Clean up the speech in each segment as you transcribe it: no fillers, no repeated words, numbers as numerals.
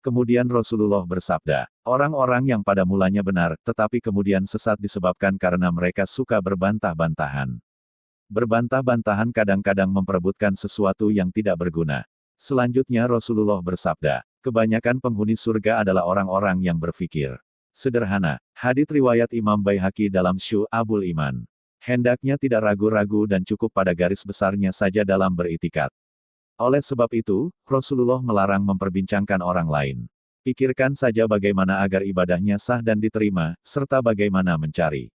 Kemudian Rasulullah bersabda, orang-orang yang pada mulanya benar, tetapi kemudian sesat disebabkan karena mereka suka berbantah-bantahan. Berbantah-bantahan kadang-kadang memperebutkan sesuatu yang tidak berguna. Selanjutnya Rasulullah bersabda, kebanyakan penghuni surga adalah orang-orang yang berfikir sederhana. Hadits riwayat Imam Baihaqi dalam Syu'abul Iman. Hendaknya tidak ragu-ragu dan cukup pada garis besarnya saja dalam beriktikad. Oleh sebab itu, Rasulullah melarang memperbincangkan orang lain. Pikirkan saja bagaimana agar ibadahnya sah dan diterima, serta bagaimana mencari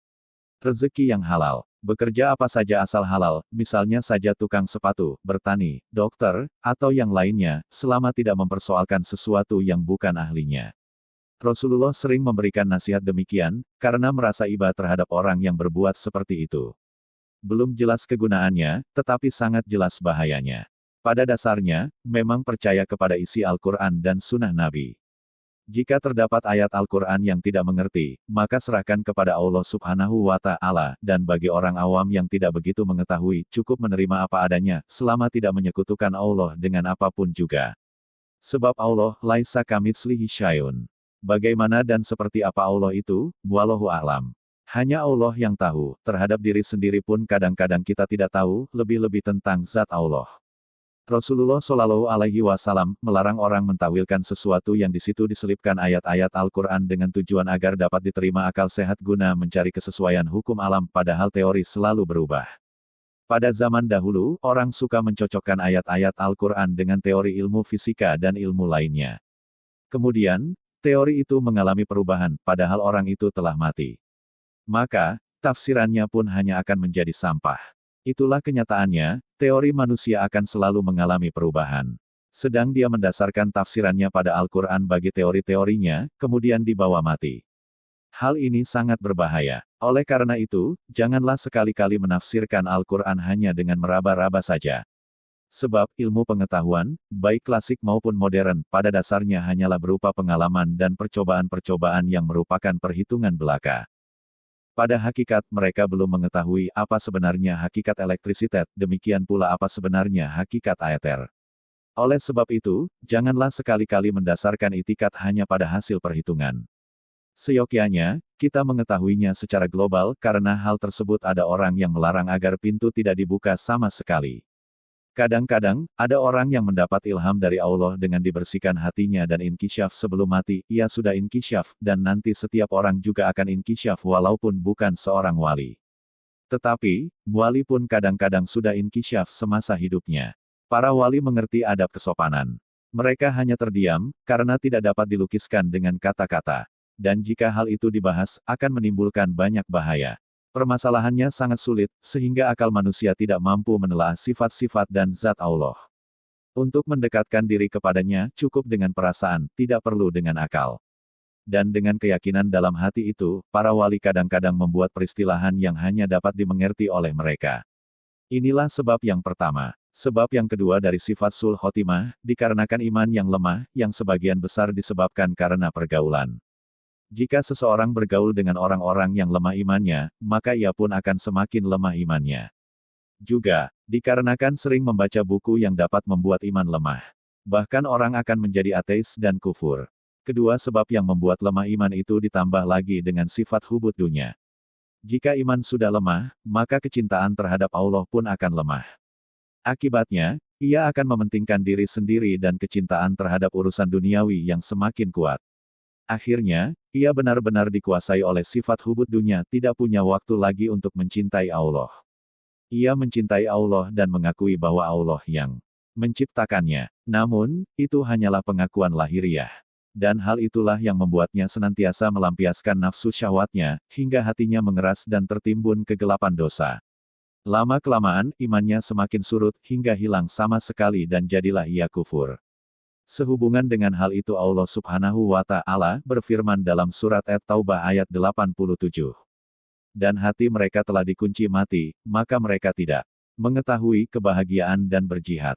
rezeki yang halal. Bekerja apa saja asal halal, misalnya saja tukang sepatu, bertani, dokter, atau yang lainnya, selama tidak mempersoalkan sesuatu yang bukan ahlinya. Rasulullah sering memberikan nasihat demikian, karena merasa iba terhadap orang yang berbuat seperti itu. Belum jelas kegunaannya, tetapi sangat jelas bahayanya. Pada dasarnya, memang percaya kepada isi Al-Quran dan Sunnah Nabi. Jika terdapat ayat Al-Quran yang tidak mengerti, maka serahkan kepada Allah Subhanahu wa Ta'ala, dan bagi orang awam yang tidak begitu mengetahui, cukup menerima apa adanya, selama tidak menyekutukan Allah dengan apapun juga. Sebab Allah, laisa kamitslihi syai'un. Bagaimana dan seperti apa Allah itu, wallahu a'lam. Hanya Allah yang tahu, terhadap diri sendiri pun kadang-kadang kita tidak tahu, lebih-lebih tentang zat Allah. Rasulullah Shallallahu Alaihi Wasallam melarang orang mentawilkan sesuatu yang di situ diselipkan ayat-ayat Al-Quran dengan tujuan agar dapat diterima akal sehat guna mencari kesesuaian hukum alam, padahal teori selalu berubah. Pada zaman dahulu, orang suka mencocokkan ayat-ayat Al-Quran dengan teori ilmu fisika dan ilmu lainnya. Kemudian, teori itu mengalami perubahan, padahal orang itu telah mati. Maka, tafsirannya pun hanya akan menjadi sampah. Itulah kenyataannya, teori manusia akan selalu mengalami perubahan. Sedang dia mendasarkan tafsirannya pada Al-Quran bagi teori-teorinya, kemudian dibawa mati. Hal ini sangat berbahaya. Oleh karena itu, janganlah sekali-kali menafsirkan Al-Quran hanya dengan meraba-raba saja. Sebab, ilmu pengetahuan, baik klasik maupun modern, pada dasarnya hanyalah berupa pengalaman dan percobaan-percobaan yang merupakan perhitungan belaka. Pada hakikat, mereka belum mengetahui apa sebenarnya hakikat elektrisitas, demikian pula apa sebenarnya hakikat aeter. Oleh sebab itu, janganlah sekali-kali mendasarkan itikat hanya pada hasil perhitungan. Seyogyanya, kita mengetahuinya secara global, karena hal tersebut ada orang yang melarang agar pintu tidak dibuka sama sekali. Kadang-kadang, ada orang yang mendapat ilham dari Allah dengan dibersihkan hatinya dan inkisyaf sebelum mati, ia sudah inkisyaf, dan nanti setiap orang juga akan inkisyaf walaupun bukan seorang wali. Tetapi, wali pun kadang-kadang sudah inkisyaf semasa hidupnya. Para wali mengerti adab kesopanan. Mereka hanya terdiam, karena tidak dapat dilukiskan dengan kata-kata. Dan jika hal itu dibahas, akan menimbulkan banyak bahaya. Permasalahannya sangat sulit, sehingga akal manusia tidak mampu menelaah sifat-sifat dan zat Allah. Untuk mendekatkan diri kepadanya, cukup dengan perasaan, tidak perlu dengan akal. Dan dengan keyakinan dalam hati itu, para wali kadang-kadang membuat peristilahan yang hanya dapat dimengerti oleh mereka. Inilah sebab yang pertama. Sebab yang kedua dari sifat sul khotimah, dikarenakan iman yang lemah, yang sebagian besar disebabkan karena pergaulan. Jika seseorang bergaul dengan orang-orang yang lemah imannya, maka ia pun akan semakin lemah imannya. Juga, dikarenakan sering membaca buku yang dapat membuat iman lemah. Bahkan orang akan menjadi ateis dan kufur. Kedua sebab yang membuat lemah iman itu ditambah lagi dengan sifat hubud dunya. Jika iman sudah lemah, maka kecintaan terhadap Allah pun akan lemah. Akibatnya, ia akan mementingkan diri sendiri dan kecintaan terhadap urusan duniawi yang semakin kuat. Akhirnya, ia benar-benar dikuasai oleh sifat hubud dunya, tidak punya waktu lagi untuk mencintai Allah. Ia mencintai Allah dan mengakui bahwa Allah yang menciptakannya. Namun, itu hanyalah pengakuan lahiriah. Dan hal itulah yang membuatnya senantiasa melampiaskan nafsu syahwatnya, hingga hatinya mengeras dan tertimbun kegelapan dosa. Lama-kelamaan, imannya semakin surut, hingga hilang sama sekali dan jadilah ia kufur. Sehubungan dengan hal itu Allah Subhanahu wa Ta'ala berfirman dalam surat At-Taubah ayat 87. Dan hati mereka telah dikunci mati, maka mereka tidak mengetahui kebahagiaan dan berjihad.